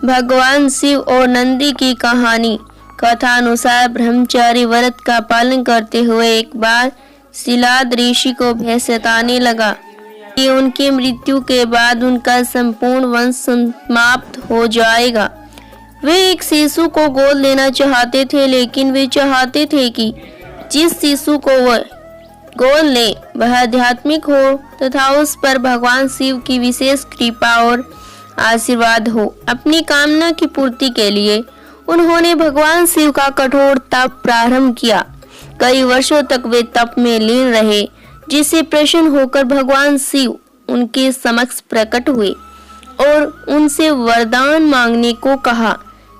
भगवान शिव और नंदी की कहानी। कथा अनुसार ब्रह्मचारी व्रत का पालन करते हुए एक बार शिलाद ऋषि को भय सताने लगा कि उनकी मृत्यु के बाद उनका संपूर्ण वंश समाप्त हो जाएगा। वे एक शिशु को गोद लेना चाहते थे, लेकिन वे चाहते थे कि जिस शिशु को वह गोद ले वह आध्यात्मिक हो तथा उस पर भगवान शिव की विशेष कृपा और आशीर्वाद हो। अपनी कामना की पूर्ति के लिए उन्होंने भगवान शिव का कठोर तप प्रारंभ किया। कई वर्षों तक वे तप में लीन रहे, जिससे प्रसन्न होकर भगवान शिव उनके समक्ष प्रकट हुए और उनसे वरदान मांगने को कहा।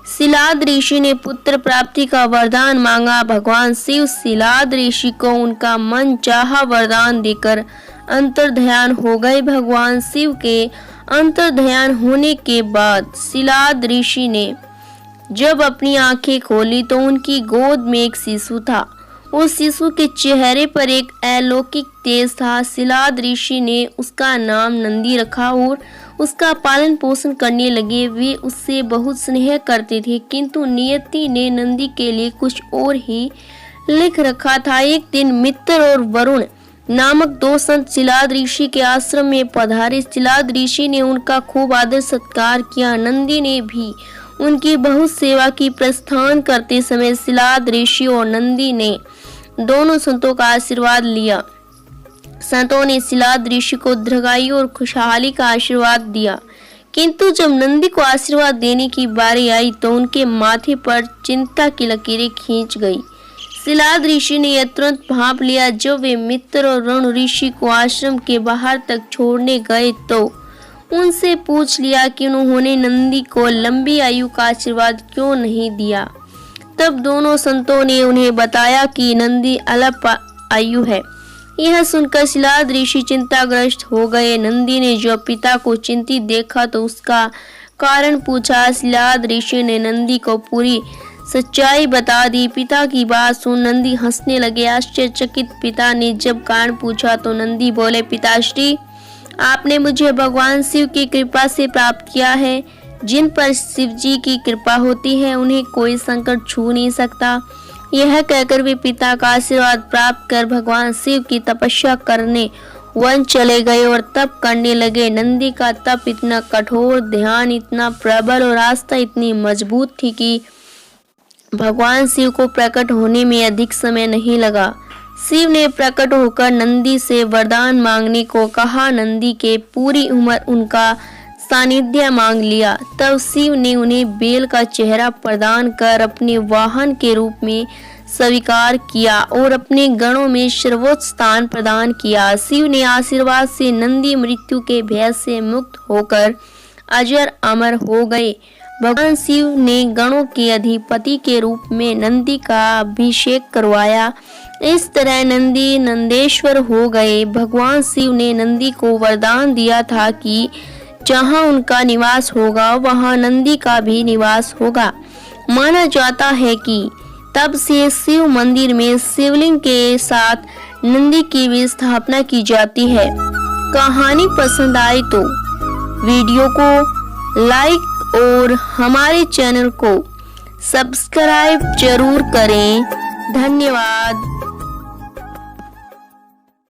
शिलाद ऋषि ने पुत्र प्राप्ति का वरदान मांगा। भगवान शिव शिलाद ऋषि को उनका मन चाहा वरदान देकर अंतर्ध्यान हो गए। भगवान शिव के अंतर्ध्यान होने के बाद शिलाद ऋषि ने जब अपनी आंखें खोली तो उनकी गोद में एक शिशु था। उस शिशु के चेहरे पर एक अलौकिक तेज था। शिलाद ऋषि ने उसका नाम नंदी रखा और उसका पालन पोषण करने लगे। वे उससे बहुत स्नेह करते थे, किंतु नियति ने नंदी के लिए कुछ और ही लिख रखा था। एक दिन मित्र और वरुण नामक दो संत शिलाद ऋषि के आश्रम में पधारे। शिलाद ऋषि ने उनका खूब आदर सत्कार किया। नंदी ने भी उनकी बहुत सेवा की। प्रस्थान करते समय शिलाद ऋषि और नंदी ने दोनों संतों का आशीर्वाद लिया। संतों ने शिलाद ऋषि को दीर्घायु और खुशहाली का आशीर्वाद दिया, किंतु जब नंदी को आशीर्वाद देने की बारी आई तो उनके माथे पर चिंता की लकीरें खींच गई। शिलाद ऋषि ने यह तुरंत भांप लिया। जब वे मित्र और वरुण ऋषि को आश्रम के बाहर तक छोड़ने गए तो उनसे पूछ लिया कि उन्होंने नंदी को लंबी आयु का आशीर्वाद क्यों नहीं दिया। तब दोनों संतों ने उन्हें बताया कि नंदी अल्प आयु है। यह सुनकर शिलाद ऋषि चिंताग्रस्त हो गए। नंदी ने जब पिता को चिंतित देखा तो उसका कारण पूछा। शिलाद ऋषि ने नंदी को पूरी सच्चाई बता दी। पिता की बात सुन नंदी हंसने लगे। आश्चर्यचकित पिता ने जब कारण पूछा तो नंदी बोले, पिताश्री, आपने मुझे भगवान शिव की कृपा से प्राप्त किया है। जिन पर शिव जी की कृपा होती है उन्हें कोई संकट छू नहीं सकता। यह कहकर वे पिता का आशीर्वाद प्राप्त कर भगवान शिव की तपस्या करने वन चले गए और तप करने लगे। नंदी का तप इतना कठोर, ध्यान इतना प्रबल और आस्था इतनी मजबूत थी कि भगवान शिव को प्रकट होने में अधिक समय नहीं लगा। शिव ने प्रकट होकर नंदी से वरदान मांगने को कहा। नंदी के पूरी उम्र उनका सानिध्य मांग लिया। तब शिव ने उन्हें बेल का चेहरा प्रदान कर अपने वाहन के रूप में स्वीकार किया और अपने गणों में सर्वोच्च स्थान प्रदान किया। शिव ने आशीर्वाद से नंदी मृत्यु के भय से मुक्त होकर अजर अमर हो गए। भगवान शिव ने गणों के अधिपति के रूप में नंदी का अभिषेक करवाया। इस तरह नंदी नंदेश्वर हो गए। भगवान शिव ने नंदी को वरदान दिया था कि जहाँ उनका निवास होगा वहाँ नंदी का भी निवास होगा। माना जाता है कि तब से शिव मंदिर में शिवलिंग के साथ नंदी की भी स्थापना की जाती है। कहानी पसंद आई तो वीडियो को लाइक और हमारे चैनल को सब्सक्राइब जरूर करें। धन्यवाद।